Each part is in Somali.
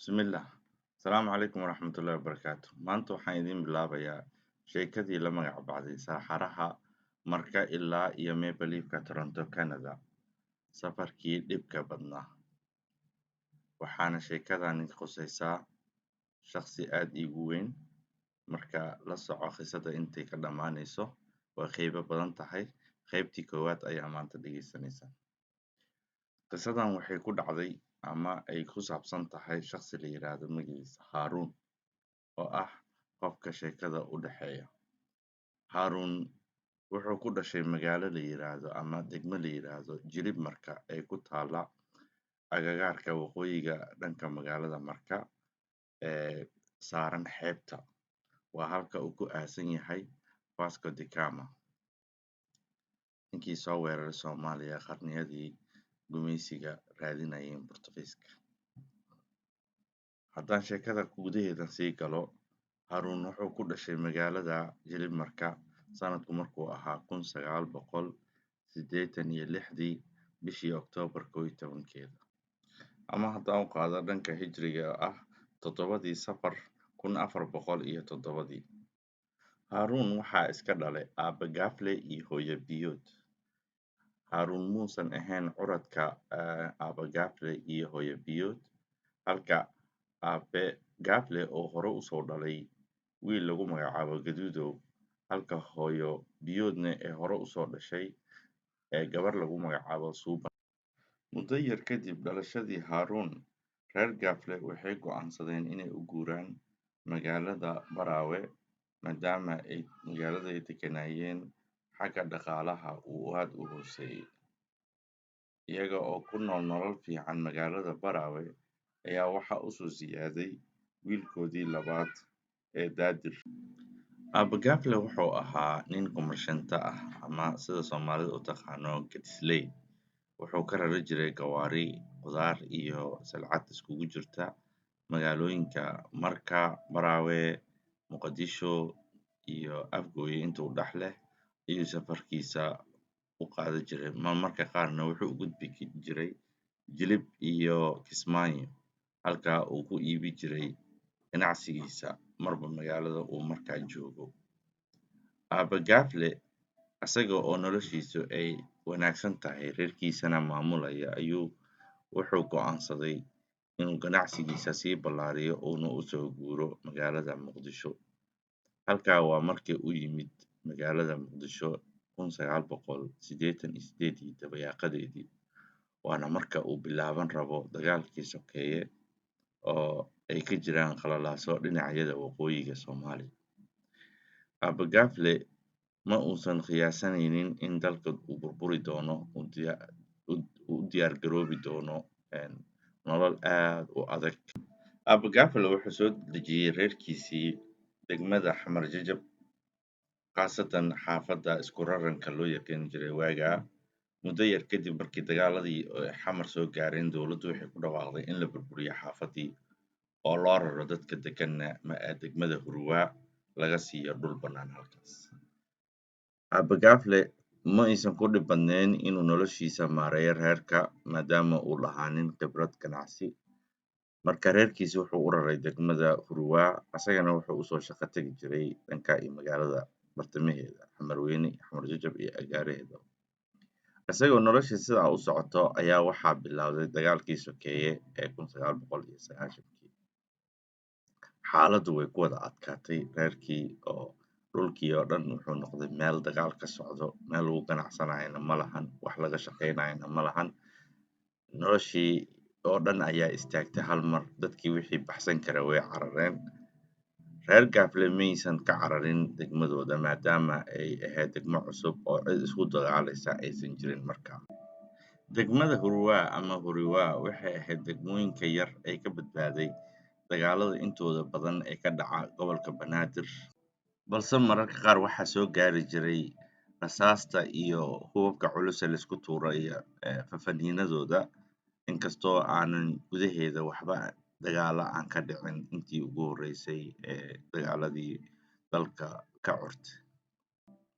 Bismillah. Asalaamu calaykum waraxmatullaahi wabarakaatu. Maanta waxaan idiin bilaabayaa sheekadii la magac baxday Saxaraha Marka ilaa iyo Maple Leaf-ka Toronto, Canada. Safarkii dhibka badnaa. Waxaana sheekadani khusaysaa shakhsi aad iigu weyn. Marka la soco qisada intay ka dhammaanayso waa qaybo badan tahay. Qaybtii koowaad ayaa maanta dhegeysanaysa. Qisadan waxay ku dhacday ama ay ku saabsan tahay shakhsi la yiraahdo magaciisa Haaruun oo ah qofka sheekada u dhexeeya. Haaruun wuxuu ku dhashay magaalo la yiraahdo ama degmo la yiraahdo Jilib Marka ee ku taala agagaarka waqooyiga dhanka magaalada Marka ee saaran xeebta. Waa halka uu ku aasan yahay Vasco da Gama, ninkii soo weeraray Soomaaliya qarniyadii gumeysiga raadinayeen Boortaqiiska. Haddaan sheekada gudaheeda sii galo, Haaruun wuxuu ku dhashay magaalada Jilib Marka sanadku markuu ahaa 1986 bishii Oktoobar 11keeda. Ama haddaan u qaado dhanka hijriga ah 7 Safar 1407. Haaruun waxaa iska dhalay aabe Gaafle iyo hooyo Biyood. Haaruun muusan ahayn curadka aabe Gaafle iyo hooyo Biyood, halka aabe Gaafle oo hore usoo dhalay wiil lagu magacaabo Gaduudow, halka hooyo Biyoodna ee hore usoo dhashay gabar lagu magacaabo Suuban. Muddo yar kadib dhalashadii Haaruun, reer Gaafle waxay go'aansadeen inay u guuraan magaalada Baraawe maadaama ay magaalada ay deganayeen xagga dhaqaalaha uu aad u hooseeyay. Iyaga oo ku nool nolol fiican magaalada Baraawe ayaa waxaa usoo siyaaday wiilkoodii labaad ee Daadir. Aabe Gaafle wuxuu ahaa nin kumarshanta ah ama sida Soomaalida u taqaano Gedisley. Wuxuu ka rari jiray gawaari, qudaar iyo salcad iskugu jirta magaalooyinka Marka, Baraawe, Muqdisho iyo Afgooye inta u dhex leh ayuu safarkiisa u qaadi jiray. Marmarka qaarna wuxuu u gudbi jiray Jilib iyo Kismaayo, halkaa uu ku iibi jiray ganacsigiisa marba magaalada uu markaa joogo. Aabe Gaafle isaga oo noloshiisu ay wanaagsan tahay reerkiisana maamulaya ayuu wuxuu go'aansaday inuu ganacsigiisa sii ballaariyo uuna u soo guuro magaalada Muqdisho. Halkaa waa markii uu yimid magaalada Muqdisho 1988 dabayaaqadeedii. Waana marka uu bilaaban rabo dagaalkii sokeeye oo ay ka jiraan qalalaaso dhinacyada waqooyiga Soomaaliya. Aabe Gaafle ma uusan qiyaasanaynin in dalka uu burburi doono u diyaar garoobi doono nolol aad u adag. Aabe Gaafle wuxuu soo dejiyay reerkiisii degmada Xamar Jajab, khaasatan xaafadda isku raranka loo yaqaan jiray waagaa. Muddo yar kadib markii dagaaladii Xamar soo gaareen, dowladdu waxay ku dhawaaqday in la burburiyo xaafadii oo loo raro dadka deganna degmada Hurwaa laga siiyo dhul bannaan halkaas. Aabe Gaafle ma aysan ku dhib badnayn inuu noloshiisa maareeyo reerka maadaama uu lahaa nin khibrad ganacsi. Marka reerkiisa wuxuu u raray degmada Hurwaa, asagana wuxuu usoo shaqo tagi jiray dhanka iyo magaalada bartamaheeda, Xamarweyne, Xamar Jajab iyo agaaraheeda. Isagoo nolosha sidaa u socoto ayaa waxaa bilowday dagaalkii sokeeye ee 1990. Xaaladdu way ku wada adkaatay reerkii oo dhulkii oo dhan wuxuu noqday meel dagaal ka socdo, meel lagu ganacsanayana ma lahan, wax laga shaqaynayana ma lahan. Noloshii oo dhan ayaa istaagtay hal mar, dadkii wixii baxsan kara way carareen. Reer Gaafle maysan ka cararin degmadooda maadaama ay ahayd degmo cusub oo cid isku dagaalaysa aysan jirin markaa. Degmada Hurwaa ama Huriwaa waxay ahayd degmooyinka yar ee ka badbaaday dagaalada intooda badan ee ka dhaca gobolka Banaadir, balse mararka qaar waxaa soo gaari jiray rasaasta iyo hubabka culus ee laisku tuurayo fafaniinadooda, inkastoo aanan gudaheeda waxba dagaalo aan ka dhicin intii ugu horeysay ee dagaaladii dalka ka curtay.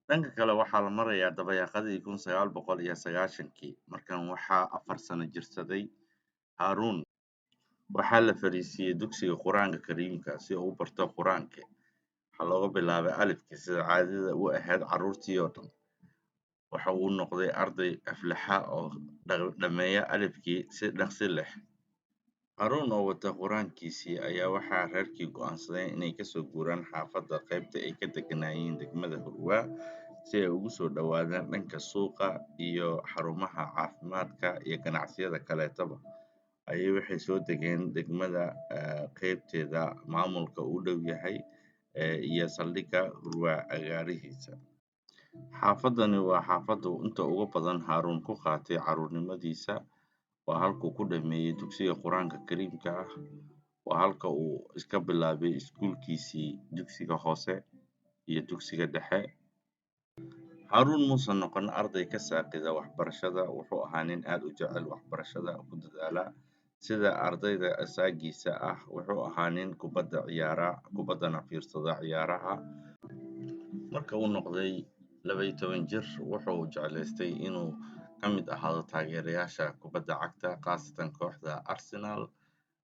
Dhanka kale waxaa la marayaa dabayaaqadii 1990. Markan waxaa 4 sano jirsaday Haaruun waxaa la fariisiiyey dugsiga qur-aanka kariimka si uu u barto qur-aanka. Waxaa looga bilaabay alifka sida caadada u ahayd carruurtii oo dhan. Waxa uu noqday arday aflaxa oo dhammeeya alifkii si dhaqsi leh. Harun oo wata qur-aankiisii ayaa waxaa reerkii go'aansadeen inay ka soo guuraan xaafadda qaybta ay ka degganaayeen degmada Hurwaa si ay ugu soo dhowaadaan dhanka suuqa iyo xarumaha caafimaadka iyo ganacsiyada kaleetaba. Waxay soo degeen degmada qaybteeda maamulka u dhow yahay iyo saldhigga Hurwaa agaarihiisa. Xaafaddani waa xaafadda inta ugu badan Harun ku qaatay carruurnimadiisa. Waa halkuu ku dhameeyay dugsiga qur-aanka kariimka ah. Waa halka uu iska bilaabay iskuulkiisii dugsiga hoose iyo dugsiga dhexe. Harun muusan noqon arday ka saaqida waxbarashada. Wuxuu ahaa nin aad u jecel waxbarashada, ku dadaala sida ardayda asaagiisa ah. Wuxuu ahaa nin kubadda ciyaara, kubaddana fiirsada ciyaaraha. Marka uu noqday 12 jir, wuxuu jeclaystay inuu ka mid ahaado taageerayaasha kubadda cagta, khaasatan kooxda Arsenal,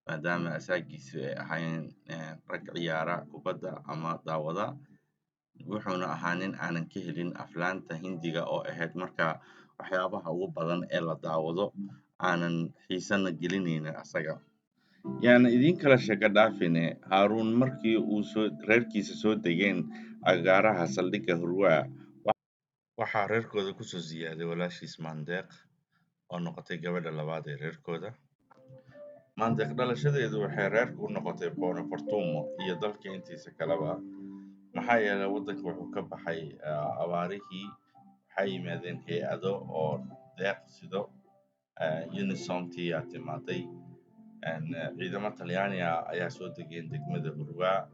maadaama asaagiisu ay ahaayeen rag ciyaara kubadda ama daawada. Wuxuuna ahaa nin aanan ka helin aflaanta Hindiga oo ahayd markaa waxyaabaha ugu badan ee la daawado, aanan xiisana gelinaynin asaga. Yaana idin kala sheeko dhaafine, Harun markii uu reerkiisa soo degeen agaaraha saldhigga Hurwaa, waxaa reerkooda ku soo ziyaaday walaashiis Maandeeq oo noqotay gabadha labaad ee reerkooda. Maandeeq dhalashadeedu waxay reerka u noqotay Bono Fortumo iyo dalka intiisa kaleba, maxaa yeelay waddanka wuxuu ka baxay abaarihii. Waxaa yimaadeen hay-ado oo deeq sido, Unisomtii aa timaaday. Ciidamo Talyaani ah ayaa soo degeen degmada Hurwaa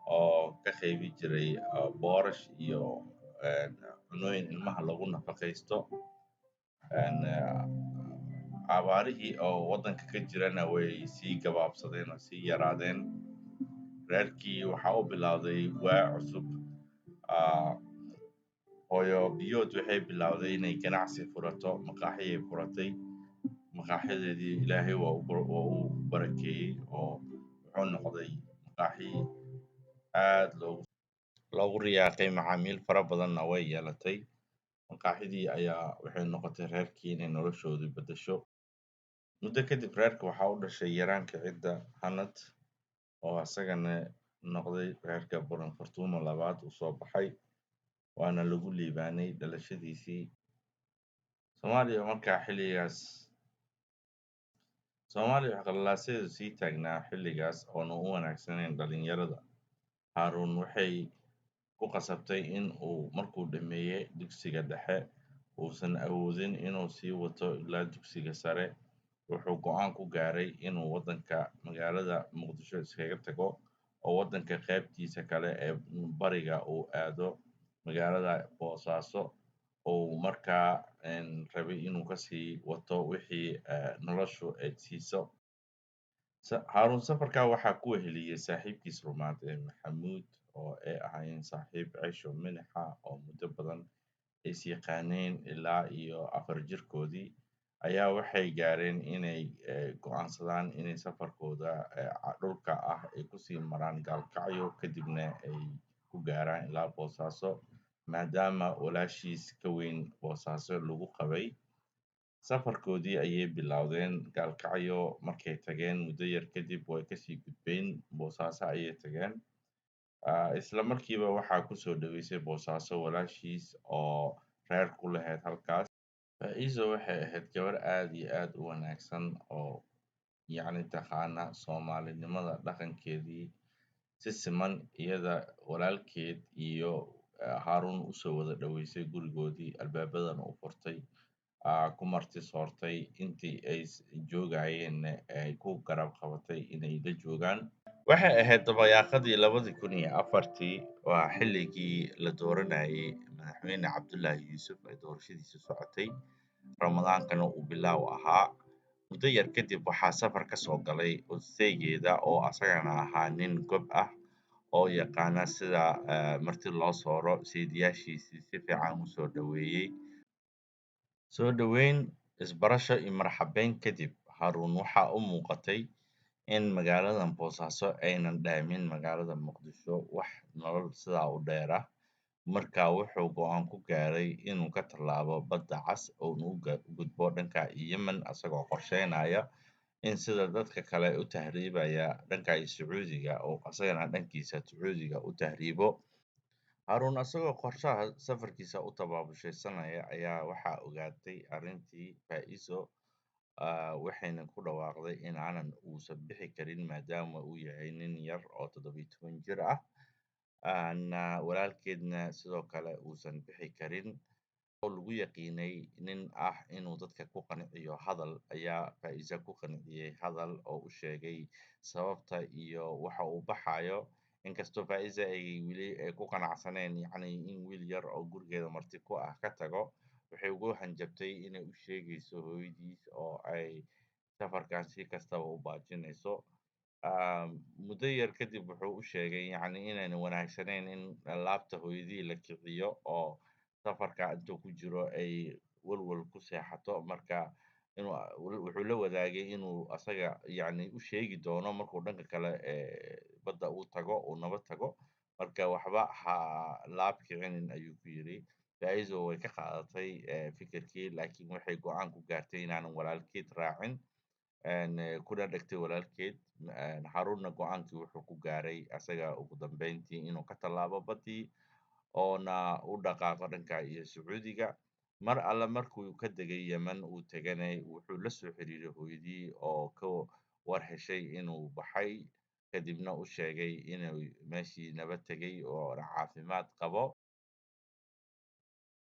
oo ka qaybi jiray boorash iyo cunooyin ilmaha lagu nafaqaysto. Abaarihii oo waddanka ka jirana way sii gabaabsadeen oo sii yaraadeen. Reerkii waxaa u bilowday waa cusub. Hooyo biyood waxay bilowday inay ganacsi furato, maqaaxi ay furatay. Maqaaxideedii Ilaahay waa u barakeeyey oo wuxuu noqday maqaaxi aad loogu riyaaqay, macaamiil fara badanna way yeelatay. Maqaaxidii ayaa waxay noqotay reerkii inay noloshoodu beddesho. Muddo kadib reerka waxaa u dhashay yaraanka cidda Hanad oo asagana noqday reerka Bono Fortumo labaad u soo baxay, waana lagu liibaanay dhalashadiisii. Soomaaliya markaa xilligaas wax qalalaasadeedu sii taagnaa xilligaas oona u wanaagsanayn dhalinyarada. Harun waxay ku qasabtay in uu markuu dhameeyey dugsiga dhexe uusan awoodin inuu sii wato ilaa dugsiga sare. Wuxuu go'aan ku gaaray inuu waddanka magaalada Muqdisho iskaga tago oo waddanka qaybtiisa kale ee bariga uu aado magaalada Boosaaso oo markaa rabay inuu kasii wato wixii noloshu ay siiso. Harun safarkaa waxaa ku weheliyey saaxiibkiis rumaad ee Maxamuud oo ay ahaayeen saaxiib cisho minaxa oo muddo badan is yaqaaneen ilaa iyo 4 jirkoodii ayaa waxay gaareen inay go'aansadaan inay safarkooda dhulka ah ay kusii maraan Gaalkacyo, kadibna ay ku gaaraan ilaa Boosaaso maadaama walaashiis ka weyn Boosaaso lagu qabay. Safarkoodii ayay bilowdeen. Gaalkacyo markay tageen muddo yar kadib way kasii gudbeen, Boosaaso ayay tageen. Isla markiiba waxaa ku soo dhaweysay Boosaaso walaashiis oo reer ku lahayd halkaas. Faizo waxay ahayd gabar aad iyo aad u wanaagsan oo taqaana Soomaalinimada dhaqankeedii si siman. Iyada walaalkeed iyo Harun u soo wada dhaweysay gurigoodii, albaabadana u furtay, ku marti soortay. Intii ay joogayeen ay ku garab qabatay inay la joogaan. Waxay ahayd dabayaaqadii 2004. Waa xilligii la dooranayay madaxweyne Cabdullaahi Yuusuf ay doorashadiisa socotay, Ramadaankana uu bilaaw ahaa. Muddo yar kadib waxaa safar ka soo galay odaygeeda oo asagana ahaa nin gob ah oo yaqaana sida marti loo sooro. Saydiyaashiisii si fiican u soo dhaweeyey. Soo dhaweyn, isbarasho iyo marxabeyn kadib, Harun waxaa u muuqatay in magaaladan Boosaaso aynan dhaamin magaalada Muqdisho wax nolol sidaa u dheer ah. Marka wuxuu go'aan ku gaaray inuu ka tallaabo Badda Cas uuna u gudbo dhanka Yemen asagoo qorsheynaya in sida dadka kale u tahriibaya dhanka Sacuudiga oo asagana dhankiisa Sacuudiga u tahriibo. Haruun asagoo qorshaha safarkiisa u tabaabushaysanaya ayaa waxaa ogaatay arrintii Faa'iiso, waxayna ku dhawaaqday in uusan bixi karin maadaama uu yahay nin yar oo 17 jir ah, walaalkeedna sidoo kale uusan bixi karin. Oo lagu yaqiinay nin ah inuu dadka ku qanciyo hadal, ayaa Faa'iiso ku qanciyay hadal oo u sheegay sababta iyo waxa uu baxayo. Inkastoo Faa'iiso ay weli ku qanacsaneen yacni in wiil yar oo gurigeeda marti ku ah ka tago, waxay ugu hanjabtay inay u sheegayso hooyadiis oo ay safarkan si kastaba u baajinayso. Muddo yar kadib wuxuu u sheegay yacni inayna wanaagsanayn in laabta hooyadii la kiciyo oo safarka intuu ku jiro ay walwal ku seexato. Marka wuxuu la wadaagay inuu asaga yacni u sheegi doono markuu dhanka kale badda uu tago uu nabad tago. Marka waxba ha laab kicinin ayuu ku yidhi. Faa'iiso way ka qaadatay fikirkii, laakiin waxay go'aan ku gaartay inaanan walaalkeed raacin, kuna dhegtay walaalkeed. Haruunna go'aankii wuxuu ku gaaray asaga ugu dambeyntii inuu ka tallaabo baddii oona u dhaqaaqo dhanka iyo Sacuudiga. Mar alle markuu ka degay Yemen uu tegana wuxuu la soo xiriiray hooyadii oo ka war heshay inuu baxay, kadibna u sheegay inuu meeshii nabad tegay oo caafimaad qabo.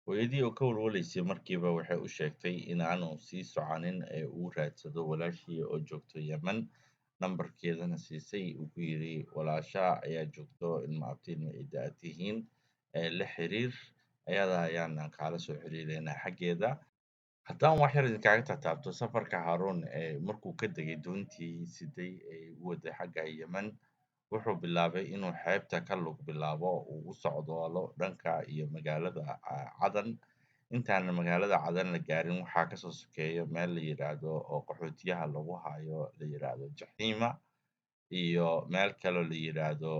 Hooyadii oo ka walwalaysay markiiba waxay u sheegtay inaanu sii soconin ee uu raadsado walaashii oo joogto Yemen, nambarkeedana siisay. Uu ku yidhi walaashaa ayaa joogto, ilma abtiina cidda aad tihiin, la xiriir, ayada ayaana kaala soo xiriireynaa xaggeeda. Haddaan wax yar idinkaaga taataabto safarka Haruun markuu ka degay doontii siday ee u waday xagga Yemen, wuxuu bilaabay inuu xeebta ka lug bilaabo uu u socdaalo dhanka iyo magaalada Cadan. Intaanan magaalada Cadan la gaarin waxaa kasoo sokeeya meel la yiraahdo oo qaxootiyaha lagu hayo la yiraahdo Jaxiima, iyo meel kaloo la yiraahdo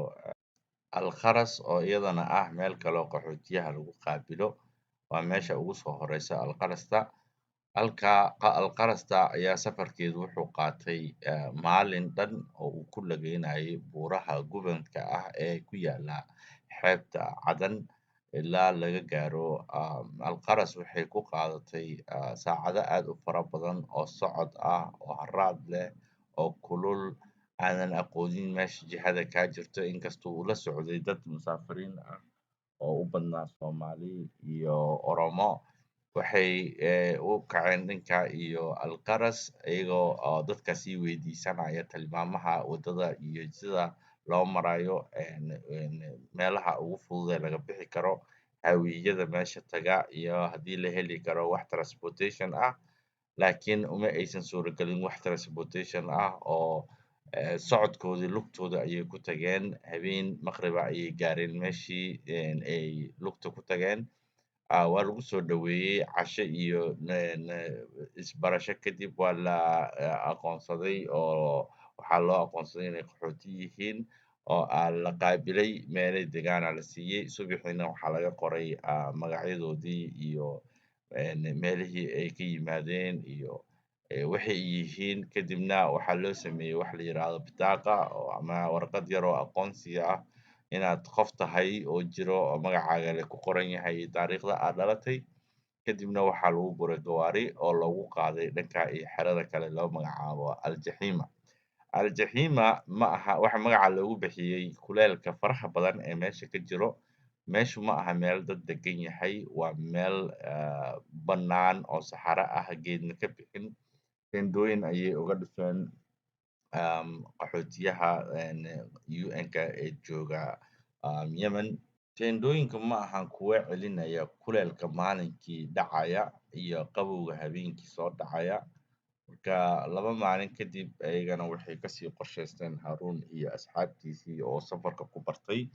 Alkharas oo iyadana ah meel kale oo qaxootiyaha lagu qaabilo. Waa meesha ugu soo horeysa Alkharasta. Alkharasta ayaa safarkeedu wuxuu qaatay maalin dhan oo uu ku lageynayay buuraha gubanka ah ee ku yaala xeebta Cadan ilaa laga gaaro. Alkharas waxay ku qaadatay saacado aad u fara badan oo socod ah oo haraad leh oo kulul, aanan aqoonin meesha jihada kaa jirto. Inkastoo uu la socday dad musaafiriin ah oo u badnaa Soomaali iyo Oromo, waxay u kaceen dhanka iyo Alkharas iyagoo oo dadka sii weydiisanaya tilmaamaha waddada iyo sida loo marayo, meelaha ugu fudud ee laga bixi karo, hawiyada meesha taga, iyo haddii la heli karo wax transportation ah. Laakiin uma aysan suuragelin wax transportation ah oo socodkoodii lugtooda ayay ku tageen. Habeen maqriba ayay gaareen meeshii ay lugta ku tageen. Waa lagu soo dhaweeyey casho iyo isbarasho kadib waa la aqoonsaday oo waxaa loo aqoonsaday inay qaxooti yihiin oo la qaabilay. Meelay degaana la siiyey. Subaxiina waxaa laga qoray magacyadoodii iyo meelihii ay ka yimaadeen iyo waxay yihiin. Kadibna waxaa loo sameeyey wax la yiraahdo bitaaqa ama warqad yar oo aqoonsi ah inaad qof tahay oo jiro oo magacaaga ku qoran yahay iyo taariikhda aad dhalatay. Kadibna waxaa lagu guray gawaari oo loogu qaaday dhanka iyo xerada kale loo magacaabo Aljaxiima. Aljaxiima ma aha waxa magaca loogu bixiyey kuleelka faraha badan ee meesha ka jiro. Meeshu ma aha meel dad degan yahay, waa meel bannaan oo saxaro ah, geedna ka bixin. Teendooyin ayay uga dhiseen qaxootiyaha UN-ka ee jooga Yemen. Teendooyinka ma ahan kuwo celinaya kuleelka maalinkii dhacaya iyo qabowga habeenkii soo dhacaya. Marka 2 maalin kadib ayagana waxay kasii qorshaysteen Haruun iyo asxaabtiisii oo safarka ku bartay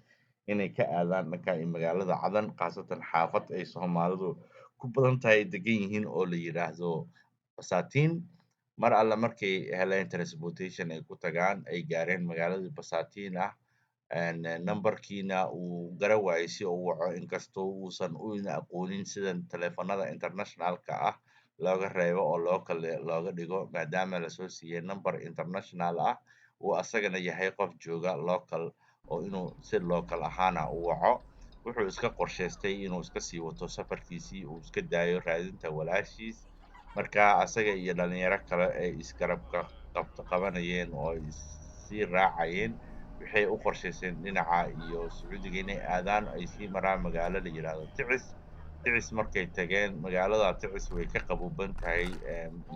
inay ka aadaan dhanka iyo magaalada Cadan, khaasatan xaafad ay Soomaalidu ku badan tahay degan yihiin oo la yiraahdo Basaatiin. Mar alle markay heleen transportation ay ku tagaan, ay gaareen magaaladii Basaatiin ah, nambarkiina uu garan waayey si uu u waco inkastoo uusan una aqoonin sida taleefanada international-ka ah looga reebo oo looga dhigo maadaama lasoo siiyey nambar international ah, uu asagana yahay qof jooga local oo inuu si local ahaan ah u waco. Wuxuu iska qorshaystay inuu iska sii wato safarkiisii, uu iska daayo raadinta walaashiis. Marka asaga iyo dhalinyaro kale ay isgarab qabanayeen oo ay sii raacayeen, waxay u qorshaysteen dhinaca iyo Sacuudiga inay aadaan, ay sii maraan magaalo la yiraahdo Ticis. Ticis markay tageen, magaalada Ticis way ka qaboban tahay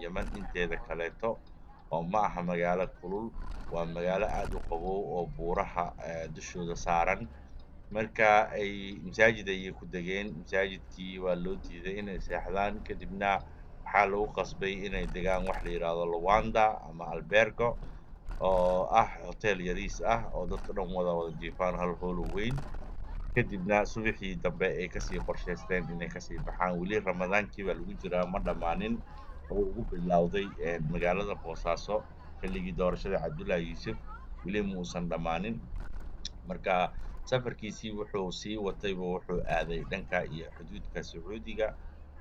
Yemen inteeda kaleeto, oo ma aha magaalo kulul, waa magaalo aad u qabow oo buuraha dushooda saaran. Marka masaajid ayay ku degeen, masaajidkii waa loo diiday inay seexdaan, kadibna waxaa lagu qasbay inay degaan wax la yiraahdo Luanda ama Albergo, oo ah hotel yariis ah oo dadka dhan wada jiifaan hal hool oo weyn. Kadibna subaxii dambe ay kasii qorshaysteen inay kasii baxaan. Weli Ramadaankii baa lagu jiraa, ma dhammaanin, oo ugu bilowday magaalada Boosaaso xilligii doorashada Cabdullaahi Yuusuf, weli muusan dhammaanin. Marka safarkiisii wuxuu sii watayba wuxuu aaday dhanka iyo xuduudka Sacuudiga.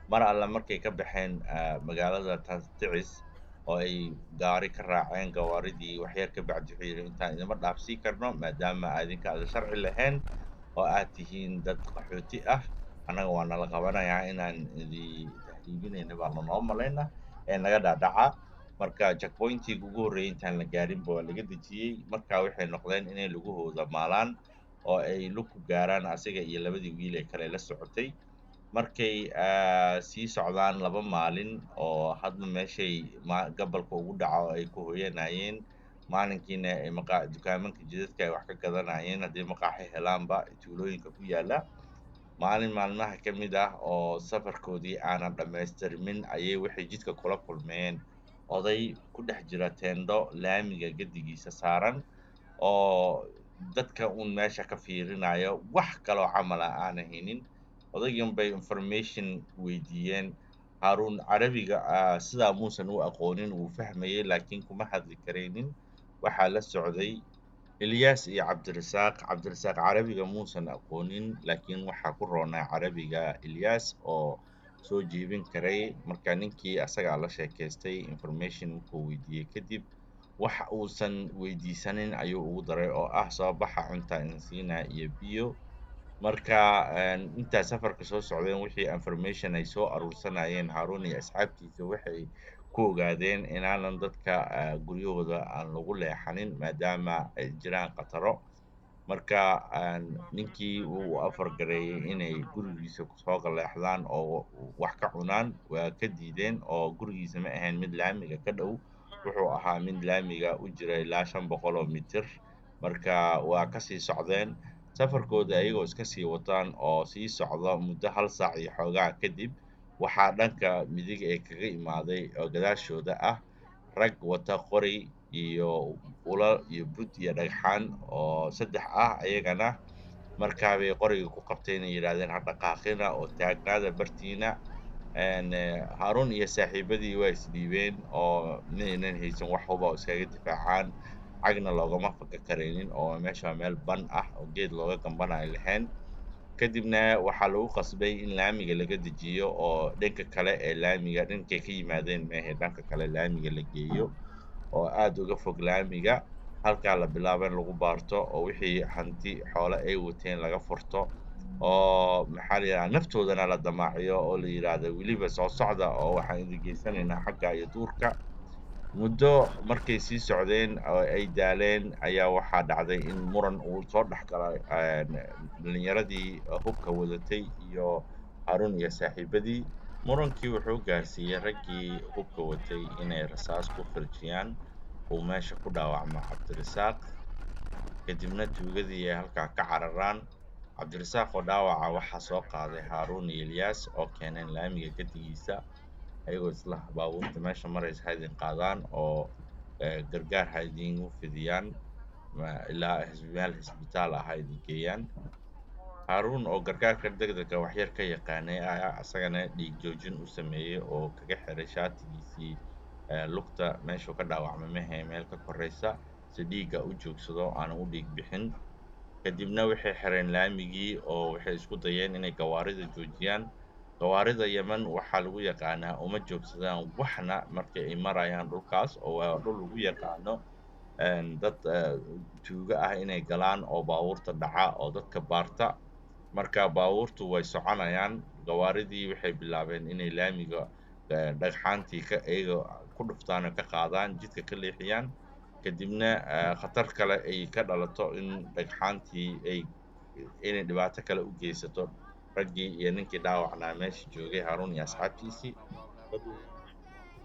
Mar alle markay ka baxeen magaalada Ticis oo ay gaari ka raaceen, gawaaridii waxyar ka bacdi wuxuu yidhi intaan idima dhaafsii karno maadaama idinka aadan sharci lahayn oo aad tihiin dad qaxooti ah, annaga waa nala qabanayaa inaan tahriibinayna baa lanoo malaynaa ee naga dhaadhaca. Marka checkpointiga ugu horreeyay intaan la gaarinba waa laga dejiyey. Marka waxay noqdeen inay lugahooda maalaan oo ay lug ku gaaraan asiga iyo labadii wiil ee kale la socotay. Markay sii socdaan 2 maalin oo hadba meeshay gabalka ugu dhaco ay ku hoyanayeen, maalinkiina ay dukaamanka jidadka ay wax ka gadanayeen haddii maqaaxi helaanba tuulooyinka ku yaala. Maalin maalmaha ka mid ah oo safarkoodii aanan dhammaystirmin ayay waxay jidka kula kulmeen oday ku dhex jira teendho laamiga gedigiisa saaran, oo dadka uun meesha ka fiirinayo, wax kaloo camal ah aanan haynin. Odaygan bay information weydiiyeen. Haaruun Carabiga sidaa muusan u aqoonin, wuu fahmayey laakiin kuma hadli karaynin. Waxaa la socday Ilyas iyo Cabdirasaaq. Cabdirasaaq Carabiga muusan aqoonin, laakiin waxaa ku roonaa Carabiga Ilyas oo soo jeedin karay. Marka ninkii asagaa la sheekaystay, information markuu weydiiyey kadib, wax uusan weydiisanin ayuu ugu daray oo ah soo baxa, cunta idin siinaa iyo biyo. Marka intaa safarka soo socdeen wixii information ay soo aruursanayeen, Haaruun iyo asxaabtiisa waxay ku ogaadeen inaanan dadka guryahooda aan lagu leexanin maadaama ay jiraan khataro. Marka ninkii wuu afar gareeyey inay gurigiisa soo galeexdaan oo wax ka cunaan, waa ka diideen oo gurigiisa ma ahayn mid laamiga ka dhow, wuxuu ahaa mid laamiga u jira ilaa 500 oo mitir. Marka waa ka sii socdeen safarkooda ayagoo iska sii wataan oo sii socda muddo 1 saac iyo xoogaa kadib, waxaa dhanka midig ee kaga imaaday oo gadaashooda ah rag wata qori iyo ulal iyo bud iyo dhagxaan oo 3 ah ayagana. Markaa bay qoriga ku qabteen ay yidhaahdeen ha dhaqaaqina oo taagnaada bartiina. Haaruun iyo saaxiibadii waa isdhiibeen oo inaynan haysan wax huba oo iskaga difaacaan, cagna loogama faka karaynin oo meesha waa meel ban ah oo geed looga gambanayo lahayn. Kadibna waxaa lagu qasbay in laamiga laga dejiyo oo dhanka kale ee laamiga, dhankay ka yimaadeen maahe dhanka kale laamiga la geeyo oo aad uga fog laamiga. Halkaa la bilaabo in lagu baarto oo wixii hanti xoolo ay wateen laga furto, oo maxaa la yidhahdaa naftoodana la damaaciyo oo la yidhaahdo weliba soo socda oo waxaan idin geysanaynaa xagga iyo duurka. Muddo markay sii socdeen oo ay daaleen ayaa waxaa dhacday in muran uu soo dhex galay dhalinyaradii hubka wadatay iyo Haaruun iyo saaxiibadii. Murankii wuxuu gaarsiiyey raggii hubka watay inay rasaas ku filjiyaan, uu meesha ku dhaawacmo Cabdirasaaq. Kadibna tuugadii ay halkaa ka cararaan. Cabdirasaaq oo dhaawaca waxaa soo qaaday Haaruun iyo Ilyas oo keeneen laamiga gedigiisa, ayagoo isla baabuurta meesha maraysa ha idin qaadaan oo gargaar ha idingu fidiyaan ilaa meel isbitaal ah ha idin geeyaan. Haaruun oo gargaarka degdega wax yar ka yaqaanay ayaa asagana dhiig joojin u sameeyey oo kaga xiray shaatigiisii lugta meeshuu ka dhaawacmay maahee meel ka koraysa si dhiigga u joogsado aanu u dhiig bixin. Kadibna waxay xireen laamigii oo waxay isku dayeen inay gawaarida joojiyaan. Gawaarida Yemen waxaa lagu yaqaanaa uma joogsadaan waxna marka ay marayaan dhulkaas, oo waa dhul lagu yaqaano dad tuugo ah inay galaan oo baabuurta dhaca oo dadka baarta. Marka baabuurtu way soconayaan, gawaaridii waxay bilaabeen inay laamiga dhagxaantii iyaga ku dhuftaan oo ka qaadaan, jidka ka leexiyaan. Kadibna khatar kale ay ka dhalato in dhagxaantii inay dhibaato kale u geysato raggii iyo ninkii dhaawacnaa meesha joogay Haruun iyo asxaabtiisii.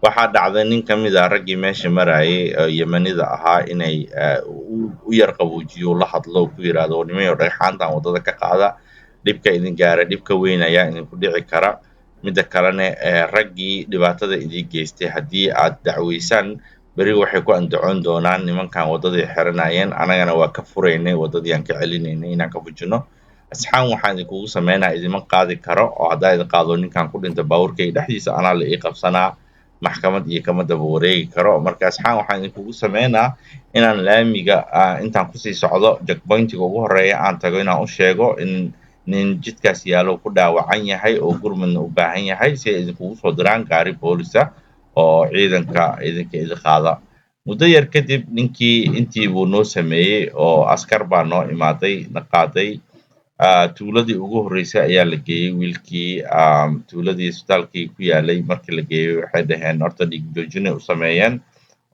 Waxaa dhacday nin ka mid ah raggii meesha marayay oo Yemenida ahaa inay u yar qaboojiyo la hadlo ku yidhaahdo nimayow dhagxaantan waddada ka qaada, dhibka idin gaara dhib ka weyn ayaa idinku dhici kara. Midda kalena raggii dhibaatada idin geystay haddii aad dacweysaan beri waxay ku andacon doonaan nimankan waddaday xiranayeen, annagana waa ka furaynay waddadii aan ka celinaynay inaan ka fujino. Asxaan waxaan idinkugu sameynaa idima qaadi karo, oo haddaa idin qaado ninkan ku dhinta baabuurkayga dhexdiisa anaa la ii qabsanaa, maxkamad iyo kama daba wareegi karo. Marka asxaan waxaan idinkugu sameynaa inaan laamiga intaan kusii socdo checkpointiga ugu horreeya aan tago inaan u sheego in nin jidkaas yaallo ku dhaawacan yahay oo gurmadna u baahan yahay, si ay idinkugu soo diraan gaari boolis ah oo ciidanka idinka idin qaada. Muddo yar kadib ninkii intii buu noo sameeyey oo askar baa noo imaaday na qaaday. Tuuladii ugu horreysay ayaa la geeyey wiilkii. Tuuladii isbitaalkii ku yaalay markii la geeyey waxay dhaheen horta dhiig joojinay u sameeyeen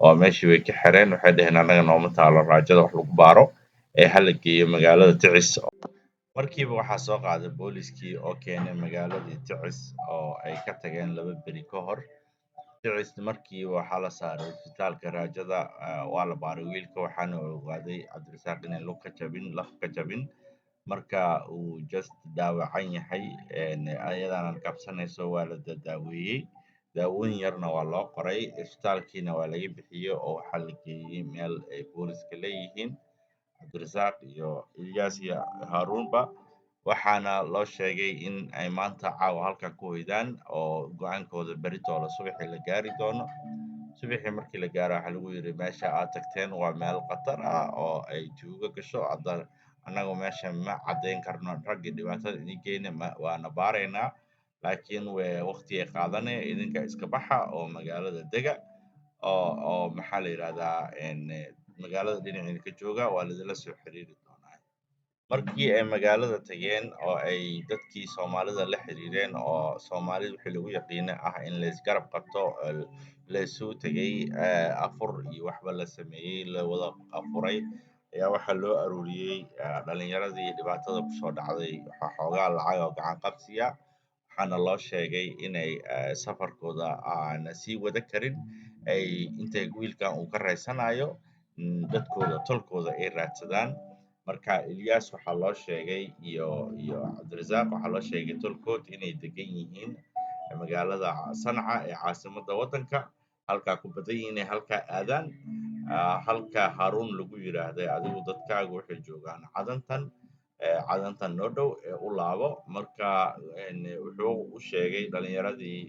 oo meeshii way ka xireen. Waxay dhaheen annaga nooma taalo raajada wax lagu baaro ee ha la geeyo magaalada Ticis. Markiiba waxaa soo qaaday booliskii oo keenay magaaladii Ticis oo ay ka tageen 2 beri ka hor. Ticis markiiba waxaa la saaray isbitaalka raajada. Waa la baaray wiilka waxaana ogaaday Cabdirasaaq inay laf ka jabin, marka uu just dhaawacan yahay. Ayadana kabsanayso waa la daaweeyey, daawooyin yarna waa loo qoray. Isbitaalkiina waa laga bixiyey oo waxaa la geeyey meel ay booliska leeyihiin, Cabdirasaaq iyo Ilyas iyo Haruunba. Waxaana loo sheegay in ay maanta caawa halkan ku hoydaan oo go'aankooda berritooda subaxii la gaari doono. Subaxii markii la gaaro waxaa lagu yidhi meesha aad tagteen waa meel khatar ah oo ay tuugo gasho. Annagu meesha ma caddayn karno raggii dhibaatada idin geynay, waana baaraynaa, laakiin waqti ay qaadanaya. Idinka iska baxa oo magaalada dega oo maxaa la yidhahdaa magaalada dhinaceeda ka jooga, waa laidinla soo xiriiri doonaa. Markii ay magaalada tageen oo ay dadkii Soomaalida la xiriireen, oo Soomaalida wixii lagu yaqiinay ah in la isgarab qabto, la isugu tegay, afur iyo waxba la sameeyey, la wada afuray, ayaa waxaa loo aruuriyey dhalinyaradii dhibaatada ku soo dhacday xoogaa lacag oo gacan qabsiya. Waxaana loo sheegay inay safarkooda aan sii wada karin, ay intay wiilkan uu ka raysanayo dadkooda tolkooda ay raadsadaan. Marka Ilyas waxaa loo sheegay iyo Cabdirasaaq waxaa loo sheegay tolkood inay degan yihiin magaalada Sanca ee caasimadda waddanka, halkaa ku badan yihiin inay halkaa aadaan. Halka Haruun lagu yidhaahday adigu dadkaagu waxay joogaan cadantan noo dhow ee u laabo. Marka wuxuu u sheegay dhalinyaradii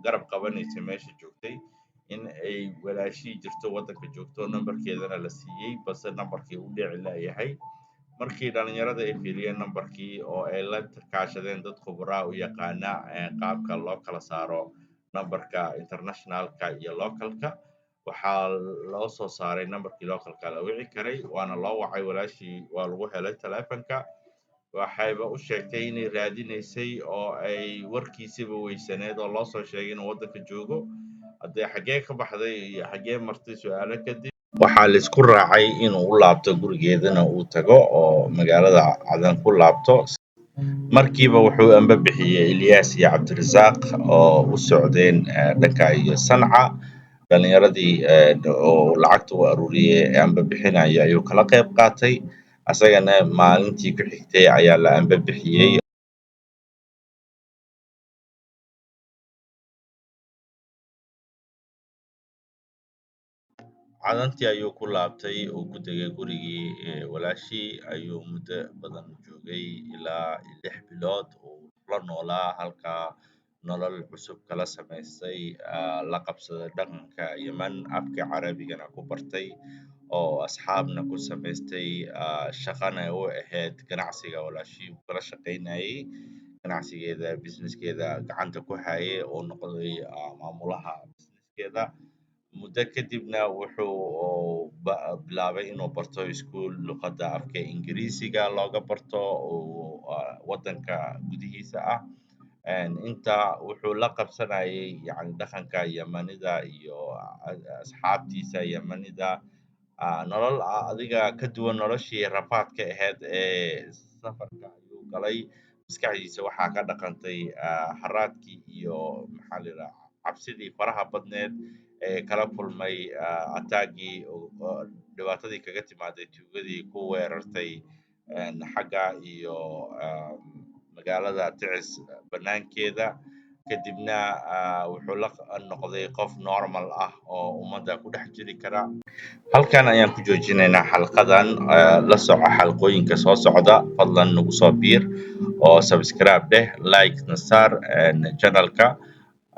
garab qabanaysay meesha joogtay in ay walaashii jirto waddanka joogto, nambarkeedana la siiyey, balse nambarkii u dhici la'yahay. Markii dhalinyarada ay fiiriyeen nambarkii oo ay la kaashadeen dad khubraa u yaqaana qaabka loo kala saaro nambarka internationalka iyo localka, waxaa loo soo saaray nambarkii localka la wici karay, waana loo wacay walaashii, waa lagu helay taleefanka. Waxayba u sheegtay inay raadinaysay oo ay warkiisiba weysaneed oo loo soo sheegay inuu waddanka joogo. Haddee xaggee ka baxday iyo xaggee martay su'aalo kadib, waxaa la isku raacay inuu u laabto gurigeedana uu tago oo magaalada cadan ku laabto. Markiiba wuxuu amba bixiyey Ilyas iyo Cabdirasaaq oo u socdeen dhanka iyo Sanca. Dhalinyaradii oo lacagta u aruuriyey ee amba bixinaya ayuu kala qayb qaatay. Asagana maalintii ku xigtay ayaa la amba bixiyey. Cadantii ayuu ku laabtay, uu ku tegay gurigii walaashii ayuu muddo badan joogay, ilaa 6 bilood uu la noolaa halkaa. nolol cusub kala samaystay, la qabsaday dhaqanka Yemen, afka Carabigana ku bartay, oo asxaabna ku samaystay, shaqana u ahayd ganacsiga walaashii uu kala shaqaynayay. Ganacsigeeda, businesskeeda gacanta ku hayay oo noqday maamulaha businesskeeda. Muddo kadibna wuxuu bilaabay inuu barto iskuul luqadda afka Ingiriisiga looga barto oo waddanka gudihiisa ah. Inta wuxuu la qabsanayay yacni dhaqanka Yemenida iyo asxaabtiisa Yemenida, nolol adiga ka duwan noloshii rafaadka ahayd ee safarka ayuu galay. Maskaxdiisa waxaa ka dhaqantay haraadkii iyo maxaa la yidhaha cabsidii faraha badneed ee kala kulmay attack-gii dhibaatadii kaga timaaday tuugadii ku weerartay xagga iyo magaalada Ticis banaankeeda. Kadibna wuxuu la noqday qof normal ah oo ummadda ku dhex jiri kara. Halkan ayaan ku joojinaynaa xalqadan. La soco xalqooyinka soo socda. Fadlan nagu soo biir oo subscribe dheh, like na saar channelka.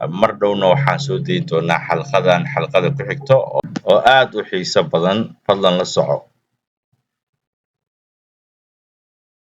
Mar dhowna waxaan soo dayn doonaa xalqadan xalqada ku xigto oo aad u xiiso badan. Fadlan la soco.